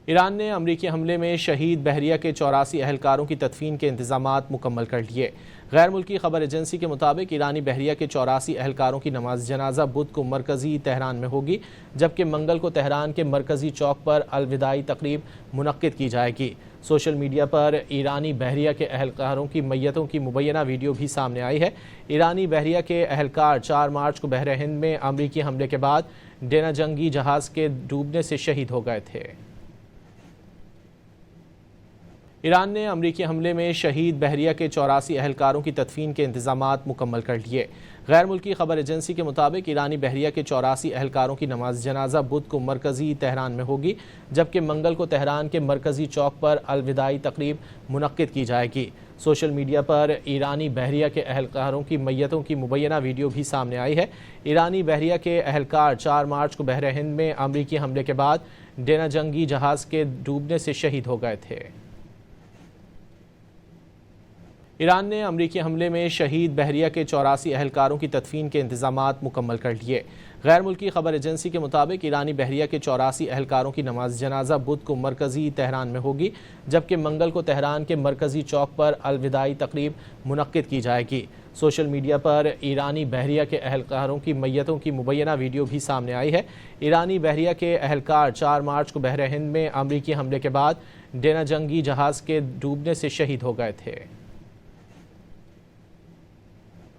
ایران نے امریکی حملے میں شہید بحریہ کے 84 اہلکاروں کی تدفین کے انتظامات مکمل کر لیے۔ غیر ملکی خبر ایجنسی کے مطابق ایرانی بحریہ کے 84 اہلکاروں کی نماز جنازہ بدھ کو مرکزی تہران میں ہوگی، جبکہ منگل کو تہران کے مرکزی چوک پر الوداعی تقریب منعقد کی جائے گی۔ سوشل میڈیا پر ایرانی بحریہ کے اہلکاروں کی میتوں کی مبینہ ویڈیو بھی سامنے آئی ہے۔ ایرانی بحریہ کے اہلکار 4 مارچ کو بحر ہند میں امریکی حملے کے بعد ڈینا جنگی جہاز کے ڈوبنے سے شہید ہو گئے تھے۔ ایران نے امریکی حملے میں شہید بحریہ کے 84 اہلکاروں کی تدفین کے انتظامات مکمل کر لیے۔ غیر ملکی خبر ایجنسی کے مطابق ایرانی بحریہ کے 84 اہلکاروں کی نماز جنازہ بدھ کو مرکزی تہران میں ہوگی، جبکہ منگل کو تہران کے مرکزی چوک پر الوداعی تقریب منعقد کی جائے گی۔ سوشل میڈیا پر ایرانی بحریہ کے اہلکاروں کی میتوں کی مبینہ ویڈیو بھی سامنے آئی ہے۔ ایرانی بحریہ کے اہلکار 4 مارچ کو بحر ہند میں امریکی حملے کے بعد ڈینا جنگی جہاز کے ڈوبنے سے شہید ہو گئے تھے۔ ایران نے امریکی حملے میں شہید بحریہ کے 84 اہلکاروں کی تدفین کے انتظامات مکمل کر لیے۔ غیر ملکی خبر ایجنسی کے مطابق ایرانی بحریہ کے 84 اہلکاروں کی نماز جنازہ بدھ کو مرکزی تہران میں ہوگی، جبکہ منگل کو تہران کے مرکزی چوک پر الوداعی تقریب منعقد کی جائے گی۔ سوشل میڈیا پر ایرانی بحریہ کے اہلکاروں کی میتوں کی مبینہ ویڈیو بھی سامنے آئی ہے۔ ایرانی بحریہ کے اہلکار 4 مارچ کو بحر ہند میں امریکی حملے کے بعد ڈینا جنگی جہاز کے ڈوبنے سے شہید ہو گئے تھے۔